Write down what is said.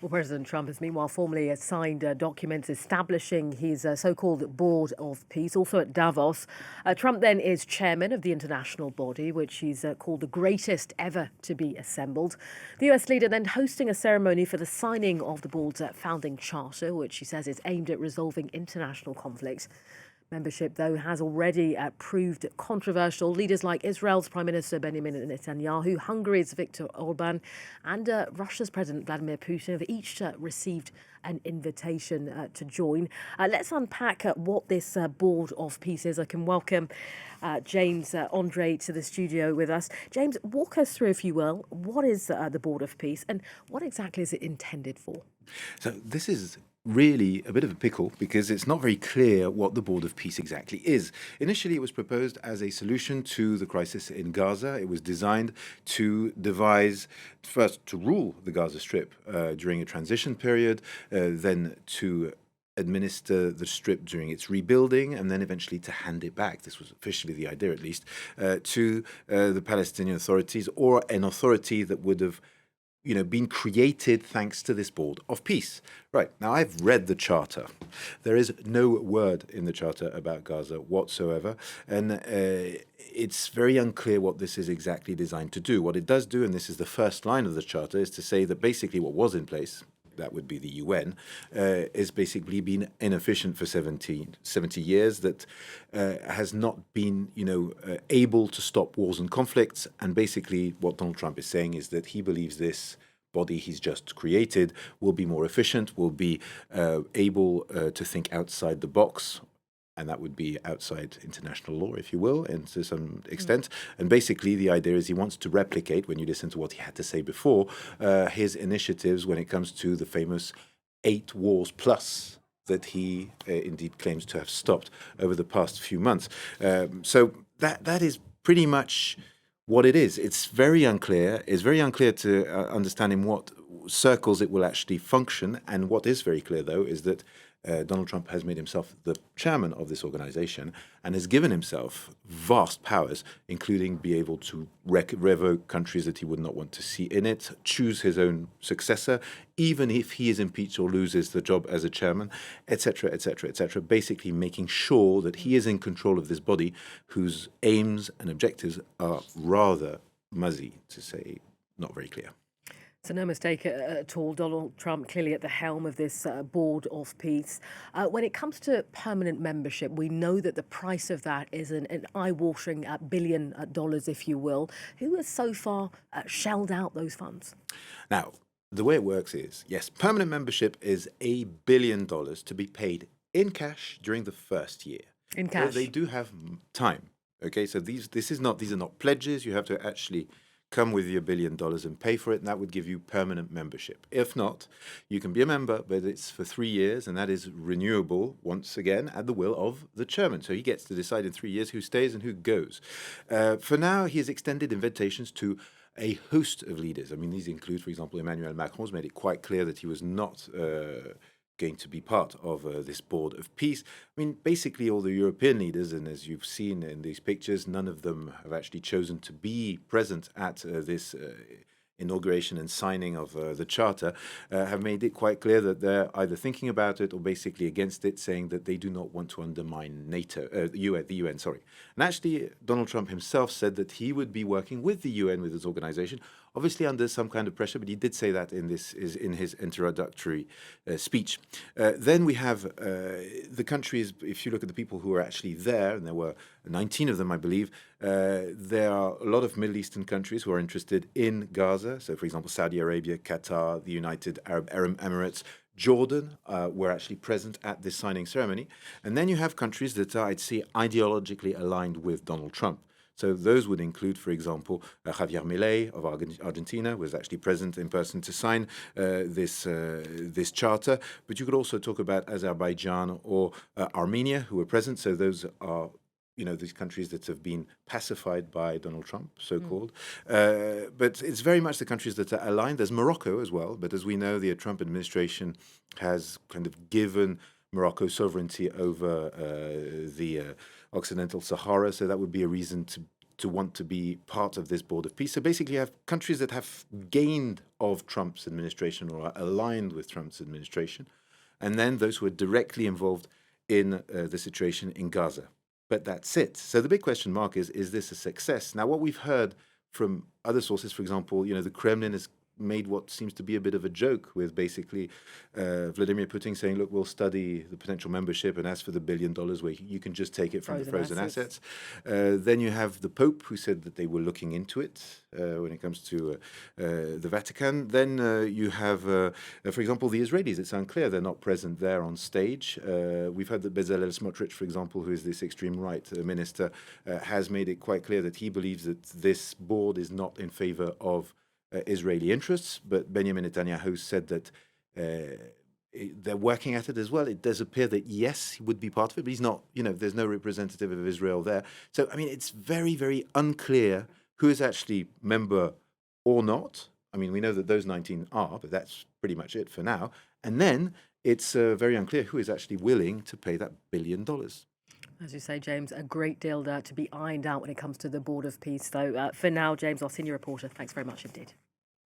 Well, President Trump has meanwhile formally signed documents establishing his so-called Board of Peace, also at Davos. Trump then is chairman of the international body, which he's called the greatest ever to be assembled. The US leader then hosting a ceremony for the signing of the board's founding charter, which he says is aimed at resolving international conflicts. Membership, though, has already proved controversial. Leaders like Israel's Prime Minister Benjamin Netanyahu, Hungary's Viktor Orban, and Russia's President Vladimir Putin have each received an invitation to join. Let's unpack what this Board of Peace is. I can welcome James Andre to the studio with us. James, walk us through, if you will, what is the Board of Peace and what exactly is it intended for? So this is really a bit of a pickle because it's not very clear what the Board of Peace exactly is. Initially, it was proposed as a solution to the crisis in Gaza. It was designed to devise, first, to rule the Gaza Strip during a transition period, then to administer the strip during its rebuilding, and then eventually to hand it back. This was officially the idea, at least, to the Palestinian authorities, or an authority that would have been created thanks to this Board of Peace. Right, now I've read the charter. There is no word in the charter about Gaza whatsoever, and it's very unclear what this is exactly designed to do. What it does do, and this is the first line of the charter, is to say that basically what was in place, that would be the UN, is basically been inefficient for 70 years, that has not been, able to stop wars and conflicts. And basically what Donald Trump is saying is that he believes this body he's just created will be more efficient, will be able to think outside the box, and that would be outside international law, if you will, and to some extent. And basically, the idea is he wants to replicate, when you listen to what he had to say before, his initiatives when it comes to the famous 8 wars plus that he indeed claims to have stopped over the past few months. So that is pretty much what it is. It's very unclear. It's very unclear to understand in what circles it will actually function. And what is very clear, though, is that Donald Trump has made himself the chairman of this organization and has given himself vast powers, including be able to revoke countries that he would not want to see in it, choose his own successor, even if he is impeached or loses the job as a chairman, etc., etc., etc., basically making sure that he is in control of this body whose aims and objectives are rather muzzy, to say not very clear. So no mistake at all, Donald Trump clearly at the helm of this Board of Peace. When it comes to permanent membership, we know that the price of that is an eye-watering $1 billion, if you will. Who has so far shelled out those funds? Now, the way it works is, yes, permanent membership is $1 billion to be paid in cash during the first year. In cash? They do have time. Okay, so these are not pledges. You have to actually come with your $1 billion and pay for it, and that would give you permanent membership. If not, you can be a member, but it's for 3 years, and that is renewable once again at the will of the chairman. So he gets to decide in 3 years who stays and who goes. For now, he has extended invitations to a host of leaders. I mean, these include, for example, Emmanuel Macron has made it quite clear that he was not going to be part of this Board of Peace. I mean, basically all the European leaders, and as you've seen in these pictures, none of them have actually chosen to be present at this inauguration and signing of the charter, have made it quite clear that they're either thinking about it or basically against it, saying that they do not want to undermine the UN. And actually, Donald Trump himself said that he would be working with the UN, with his organization, obviously under some kind of pressure, but he did say that in his introductory speech. Then we have the countries. If you look at the people who are actually there, and there were 19 of them, I believe, there are a lot of Middle Eastern countries who are interested in Gaza. So, for example, Saudi Arabia, Qatar, the United Arab Emirates, Jordan were actually present at this signing ceremony. And then you have countries that are, I'd say, ideologically aligned with Donald Trump. So those would include, for example, Javier Milei of Argentina was actually present in person to sign this charter. But you could also talk about Azerbaijan or Armenia, who were present. So those are these countries that have been pacified by Donald Trump, so-called. But it's very much the countries that are aligned. There's Morocco as well. But as we know, the Trump administration has kind of given Morocco sovereignty over the Occidental Sahara. So that would be a reason to to want to be part of this board of peace. So basically, you have countries that have gained of Trump's administration or are aligned with Trump's administration, and then those who are directly involved in the situation in Gaza. But that's it. So the big question mark is this a success? Now, what we've heard from other sources, for example, the Kremlin has made what seems to be a bit of a joke with basically Vladimir Putin saying, look, we'll study the potential membership, and as for the $1 billion, where you can just take it from the frozen assets. Then you have the Pope, who said that they were looking into it when it comes to the Vatican. Then you have, for example, the Israelis. It's unclear. They're not present there on stage. We've heard that Bezalel Smotrich, for example, who is this extreme right minister, has made it quite clear that he believes that this board is not in favor of Israeli interests, but Benjamin Netanyahu said that they're working at it as well. It does appear that, yes, he would be part of it, but he's not, there's no representative of Israel there. So, I mean, it's very, very unclear who is actually member or not. I mean, we know that those 19 are, but that's pretty much it for now. And then it's very unclear who is actually willing to pay that $1 billion. As you say, James, a great deal to be ironed out when it comes to the Board of Peace, though. For now, James, our senior reporter, thanks very much indeed.